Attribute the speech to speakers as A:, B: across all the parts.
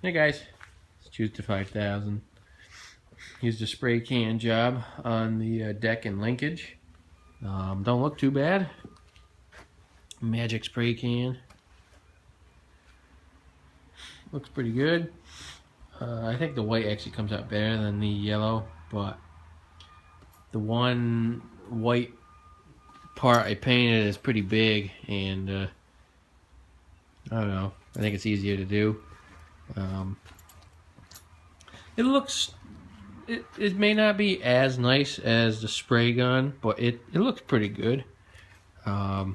A: Hey guys, it's Tuesday 5000. Used a spray can job on the deck and linkage. Don't look too bad. Magic spray can. Looks pretty good. I think the white actually comes out better than the yellow, but the one white part I painted is pretty big, and I don't know. I think it's easier to do. It looks. It may not be as nice as the spray gun, but it looks pretty good. There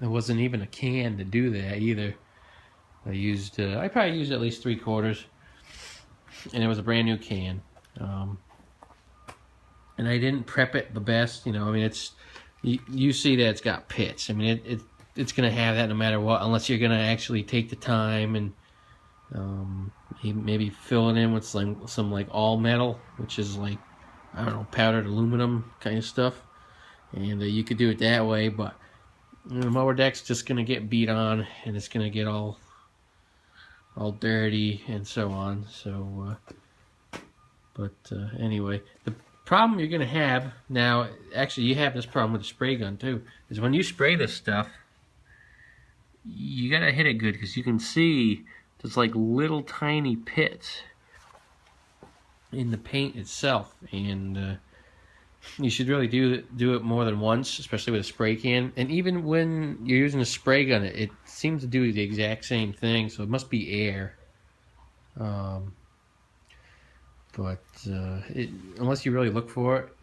A: wasn't even a can to do that either. I probably used at least 3/4, and it was a brand new can. And I didn't prep it the best, you know. I mean, you see that it's got pits. I mean, it's gonna have that no matter what, unless you're gonna actually take the time and maybe fill it in with some like all metal, which is like, I don't know, powdered aluminum kind of stuff. And you could do it that way, but the mower deck's just gonna get beat on, and it's gonna get all dirty and so on. So, anyway, the problem you're gonna have now, actually, you have this problem with the spray gun too, is when you spray this stuff, you gotta hit it good, because you can see there's like little tiny pits in the paint itself, and you should really do it more than once, especially with a spray can. And even when you're using a spray gun, it seems to do the exact same thing, so it must be air. Unless you really look for it,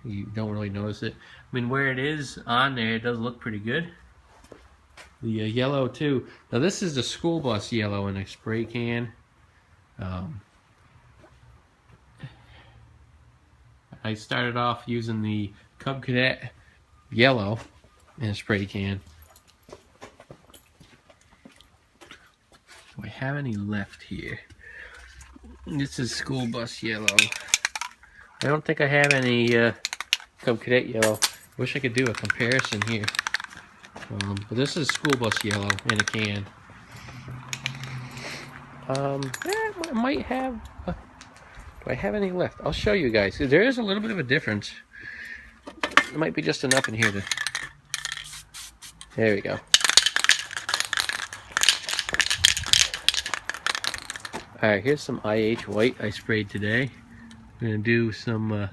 A: you don't really notice it. I mean, where it is on there, it does look pretty good. The yellow too. Now this is the school bus yellow in a spray can. I started off using the Cub Cadet yellow in a spray can. Do I have any left here? This is school bus yellow. I don't think I have any Cub Cadet yellow. Wish I could do a comparison here. But this is school bus yellow in a can. I might have. Do I have any left? I'll show you guys. There is a little bit of a difference. It might be just enough in here to. There we go. Alright, here's some IH white I sprayed today. I'm going to do some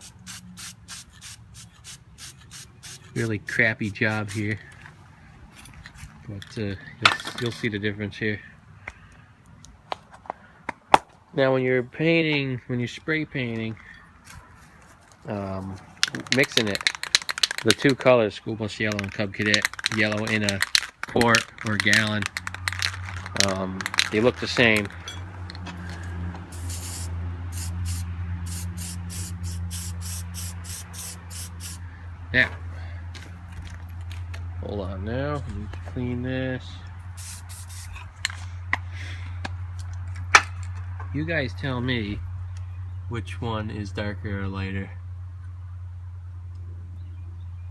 A: really crappy job here. But you'll see the difference here. Now when you're painting, when you're spray painting, mixing it, the two colors, school bus yellow and Cub Cadet yellow, in a quart or a gallon, they look the same. Now, hold on now, need to clean this. You guys tell me which one is darker or lighter.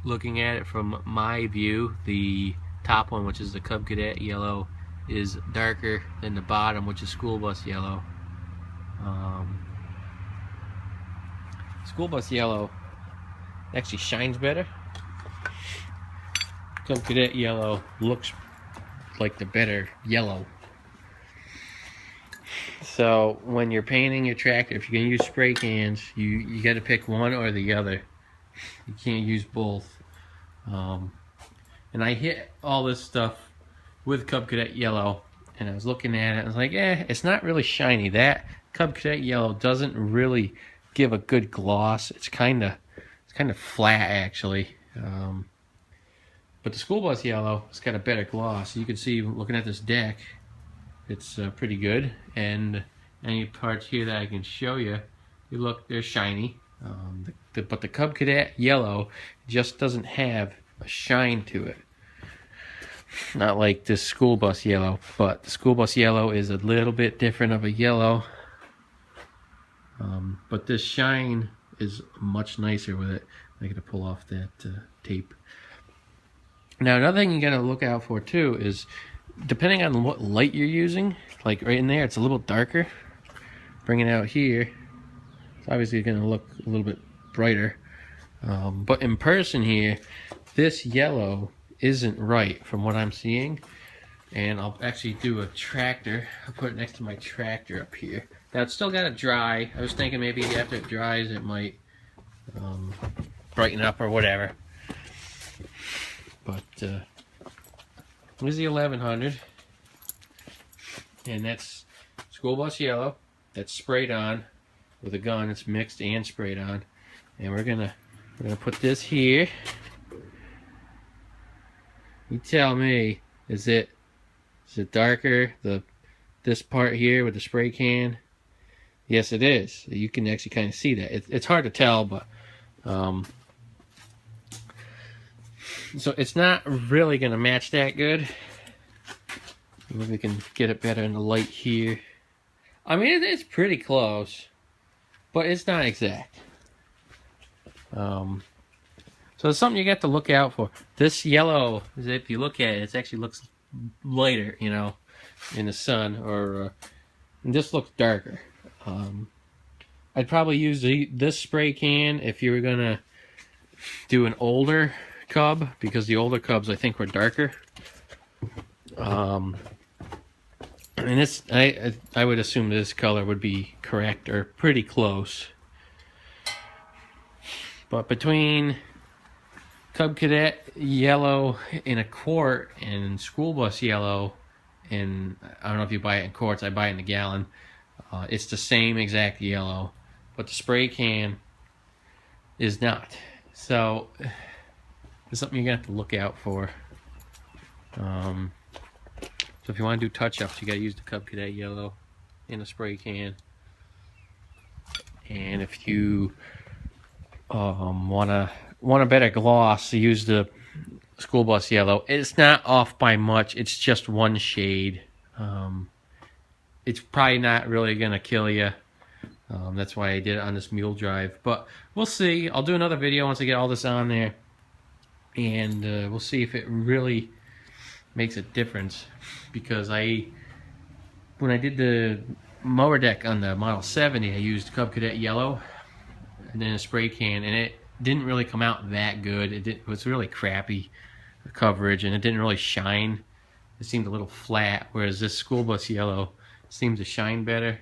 A: Looking at it from my view, the top one, which is the Cub Cadet yellow, is darker than the bottom, which is school bus yellow. School bus yellow actually shines better. Cub Cadet yellow looks like the better yellow. So when you're painting your tractor, if you're going to use spray cans, you got to pick one or the other. You can't use both. And I hit all this stuff with Cub Cadet yellow, and I was looking at it, and I was like, it's not really shiny. That Cub Cadet yellow doesn't really give a good gloss. It's kind of flat, actually. But the school bus yellow, it's got a better gloss. You can see, looking at this deck, it's pretty good. And any parts here that I can show you, they're shiny. But the Cub Cadet yellow just doesn't have a shine to it. Not like this school bus yellow, but the school bus yellow is a little bit different of a yellow. But this shine is much nicer with it. I gotta pull off that tape. Now another thing you gotta look out for too is depending on what light you're using, like right in there, it's a little darker. Bring it out here, it's obviously going to look a little bit brighter. But in person here, this yellow isn't right from what I'm seeing. And I'll actually do a tractor. I'll put it next to my tractor up here. Now it's still got to dry. I was thinking maybe after it dries it might brighten up or whatever. But here's the 1100. And that's school bus yellow. That's sprayed on with a gun. It's mixed and sprayed on. And we're gonna put this here. You tell me, is it darker, this part here with the spray can? Yes, it is. You can actually kind of see that. It's hard to tell, but so it's not really going to match that good. Maybe we can get it better in the light here. I mean, it's pretty close, but it's not exact. So it's something you got to look out for. This yellow, if you look at it, it actually looks lighter, you know, in the sun, or and this looks darker. I'd probably use this spray can if you were gonna do an older cub, because the older cubs I think were darker. And this, I would assume this color would be correct or pretty close. But between Cub Cadet yellow in a quart and school bus yellow, and I don't know if you buy it in quarts, I buy it in a gallon. It's the same exact yellow, but the spray can is not. So it's something you're gonna have to look out for. So if you want to do touch-ups, you gotta use the Cub Cadet yellow in a spray can. And if you want a better gloss, use the school bus yellow. It's not off by much. It's just one shade. It's probably not really gonna kill you. That's why I did it on this mule drive. But we'll see. I'll do another video once I get all this on there, and we'll see if it really makes a difference. Because when I did the mower deck on the Model 70, I used Cub Cadet yellow and then a spray can, and it didn't really come out that good. It was really crappy coverage, and it didn't really shine. It seemed a little flat, whereas this school bus yellow seems to shine better,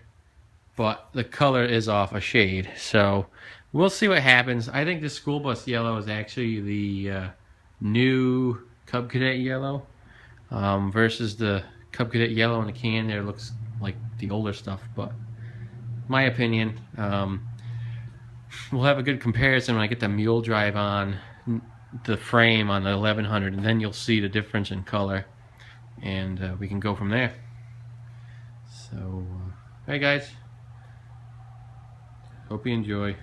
A: but the color is off a shade. So we'll see what happens. I think this school bus yellow is actually the new Cub Cadet yellow, versus the Cub Cadet yellow in the can there looks like the older stuff. But my opinion, we'll have a good comparison when I get the mule drive on the frame on the 1100, and then you'll see the difference in color, and we can go from there. So, hey guys, hope you enjoy.